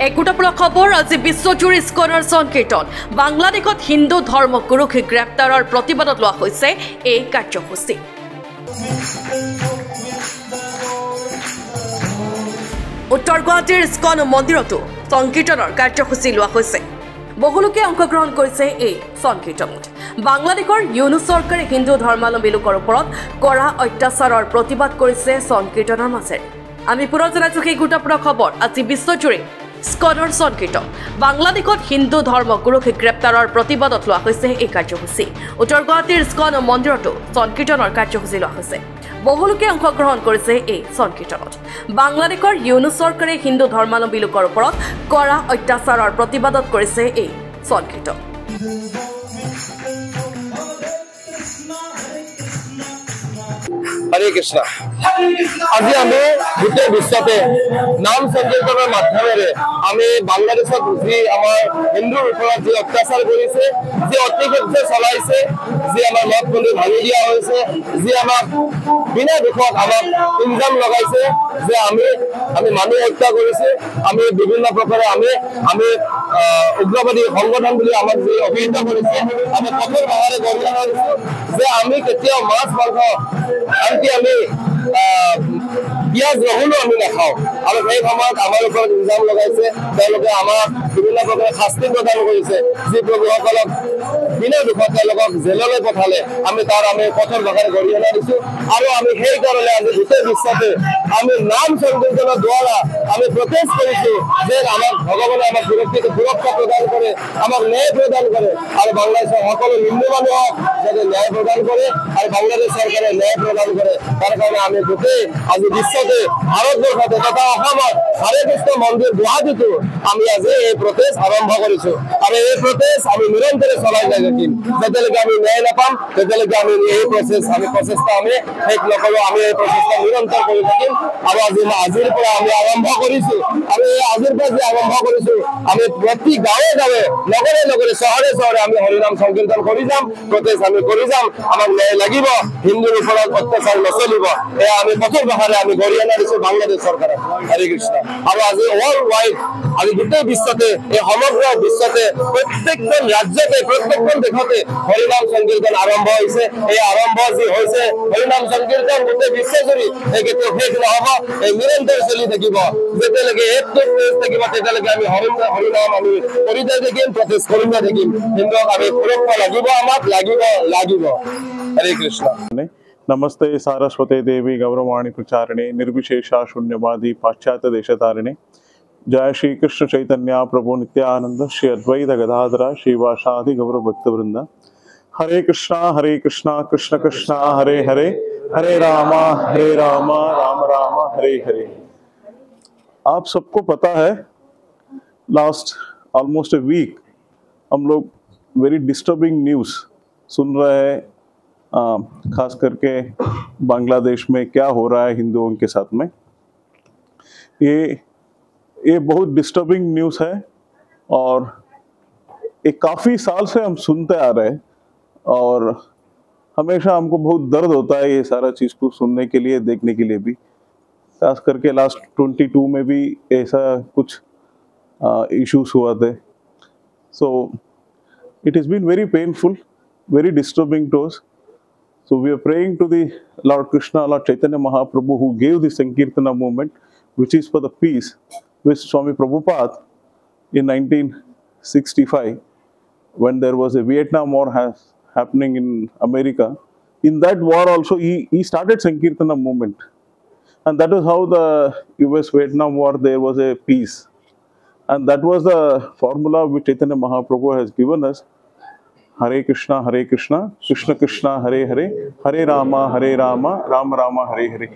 একোটাপুৰা খবৰ আজি বিশ্বজুৰি ইস্কনৰ সংকীৰ্তন বাংলাদেশত হিন্দু ধৰ্মগুৰুক গ্ৰেপ্তাৰৰ প্ৰতিবাদত লোৱা হৈছে এই কাৰ্যসূচী। উত্তৰ গুৱাহাটীৰ ইস্কন মন্দিৰতো সংকীৰ্তনৰ কাৰ্যসূচী লোৱা হৈছে। বহুলোকে অংশগ্ৰহণ কৰিছে এই সংকীৰ্তনত। বাংলাদেশৰ ইউনুছ চৰকাৰে হিন্দু ধৰ্মাৱলম্বী লোকৰ ওপৰত কৰা অত্যাচাৰৰ প্ৰতিবাদ কৰিছে সংকীৰ্তনৰ মাজেৰে। আমি পুনৰ জনাইছো সেই গুৰুত্বপূৰ্ণ খবৰ আজি বিশ্বজুৰি ইস্কনৰ সংকীৰ্তন বাংলাদেশত হিন্দু ধৰ্মগুৰুক গ্ৰেপ্তাৰৰ প্ৰতিবাদত লোৱা হৈছে এই কাৰ্যসূচী। উত্তৰ গুৱাহাটীৰ ইস্কন মন্দিৰতো সংকীৰ্তনৰ কাৰ্যসূচী লোৱা হৈছে। বহুলোকে অংশগ্ৰহণ কৰিছে এই সংকীৰ্তনত। বাংলাদেশৰ ইউনুছ চৰকাৰে হিন্দু ধৰ্মাৱলম্বী লোকৰ ওপৰত কৰা অত্যাচাৰৰ প্ৰতিবাদত কৰিছে এই সংকীৰ্তন। হৰে কৃষ্ণ। আজি আমি গোটেই বিশ্বতে নাম সংকীৰ্তনৰ মাধ্যমেৰে আমি বাংলাদেশত যি আমাৰ হিন্দুৰ ওপৰত যি অত্যাচাৰ কৰিছে, যি অত্যাচাৰ চলাইছে, যি আমাৰ মঠ মন্দিৰ ভাঙি দিয়া হৈছে, যি আমাক বিনা দুখত আমাক ইলজাম লগাইছে যে আমি মানুহ হত্যা কৰিছে, আমি বিভিন্ন প্ৰকাৰে আমি উগ্ৰবাদী সংগঠন বুলি আমাক যি অভিহিত কৰিছে, আমি কঠোৰ ভাষাৰে গৰ্জন কৰিছো যে আমি কেতিয়াও মাছ মাংস আনকি আমি পিঁয়াজ ৰহুনো আমি নাখাওঁ। আৰু সেই সময়ত আমাৰ ওপৰত ইলজাম লগাইছে, তেওঁলোকে আমাক বিভিন্ন প্ৰকাৰে শাস্তি প্ৰদান কৰিছে। যি প্ৰভুসকলক বিনা দুখত তেওঁলোকক জেললৈ পঠালে, আমি কঠোৰ ভাষাৰে গৰিহণা দিছো। আৰু আমি সেইকাৰণে আজি গোটেই বিশ্বতে আমি নাম সংকীৰ্তনৰ দ্বাৰা আমি প্ৰটেষ্ট কৰিছো যে আমাক ভগৱানে আমাক সুৰক্ষা প্ৰদান কৰে, আমাক ন্যায় প্ৰদান কৰে, আৰু বাংলাদেশৰ সকলো হিন্দু মানুহক যাতে ন্যায় প্ৰদান কৰে আৰু বাংলাদেশ চৰকাৰে ন্যায় প্ৰদান কৰে। তাৰ কাৰণে আমি গোটেই আজি বিশ্বতে ভাৰতবৰ্ষতে তথা অসমত হৰে কৃষ্ণ মন্দিৰ গুৱাহাটীতো আমি আজি এই প্ৰটেষ্ট আৰম্ভ কৰিছো। আৰু এই প্ৰটেষ্ট আমি নিৰন্তৰে চলাই যাই থাকিম। যেতিয়ালৈকে আমি ন্যায় নাপাম তেতিয়ালৈকে আমি এই প্ৰচেষ্টা আমি শেষ নকৰো। আমি এই প্ৰচেষ্টা নিৰন্তৰ কৰি থাকিম। আৰু আজিৰ পৰা আমি আৰম্ভ কৰিছো। আৰু এই আজিৰ পৰা যে আৰম্ভ কৰিছো, আমি প্ৰতি গাঁৱে গাঁৱে নগৰে নগৰে চহৰে চহৰে আমি হৰিনাম সংকীৰ্তন কৰি যাম, প্ৰটেষ্ট আমি কৰি যাম। আমাক ন্যায় লাগিব, হিন্দুৰ ওপৰত অত্যাচাৰ নচলিব, এয়া আমি কঠোৰ ভাষাৰে আমি গৰিহণা দিছো বাংলাদেশ চৰকাৰক। হৰে কৃষ্ণ। আৰু আজি ৱৰ্ল্ড ৱাইড আজি গোটেই বিশ্বতে এই সমগ্ৰ বিশ্বতে প্ৰত্যেকখন ৰাজ্যতে প্ৰত্যেকখন দেশতে হৰিনাম সংকীৰ্তন আৰম্ভ হৈছে। এই আৰম্ভ যি হৈছে হৰিনাম সংকীৰ্তন গোটেই বিশ্বজুৰি এই কেতিয়াও শেষ নহব, এই নিৰন্তৰ চলি থাকিব। যেতিয়ালৈকে একটো প্ৰটেষ্ট থাকিব তেতিয়ালৈকে আমি হৰিনাম আমি কৰি যাই থাকিম, প্ৰটেষ্ট কৰি যাই থাকিম। হিন্দুক আমি সুৰক্ষা লাগিব, আমাক লাগিব। হৰে কৃষ্ণ। नमस्ते सारस्वते देवी गौरवाणी प्रचारिणे निर्विशेषा शून्यवादी पाश्चात्य देशतारिणे जय श्री कृष्ण चैतन्य प्रभु नित्यानंद श्री अद्वैत गदाधरा श्रीवासादि गौर भक्तवृंद। हरे कृष्णा कृष्ण कृष्णा हरे हरे, हरे राम राम राम हरे हरे। आप सबको पता है लास्ट ऑलमोस्ट ए वीक हम लोग वेरी डिस्टर्बिंग न्यूज़ सुन रहे हैं, खास करके बांग्लादेश में क्या हो रहा है हिंदुओं के साथ में। ये बहुत डिस्टर्बिंग न्यूज़ है और ये काफ़ी साल से हम सुनते आ रहे हैं और हमेशा हमको बहुत दर्द होता है ये सारा चीज़ को सुनने के लिए, देखने के लिए भी। खास करके लास्ट 22 में भी ऐसा कुछ इश्यूज हुआ थे। So it is been very painful, very disturbing to us. So we are praying to the Lord Krishna, Lord Chaitanya Mahaprabhu, who gave the Sankirtana movement, which is for the peace, with Swami Prabhupada in 1965, when there was a Vietnam War happening in America. In that war also, he started Sankirtana movement, and that was how the US-Vietnam War there was a peace, and that was the formula which Chaitanya Mahaprabhu has given us. Hare Krishna Krishna Krishna Hare Hare, Hare Rama Ram Ram Hare Hare.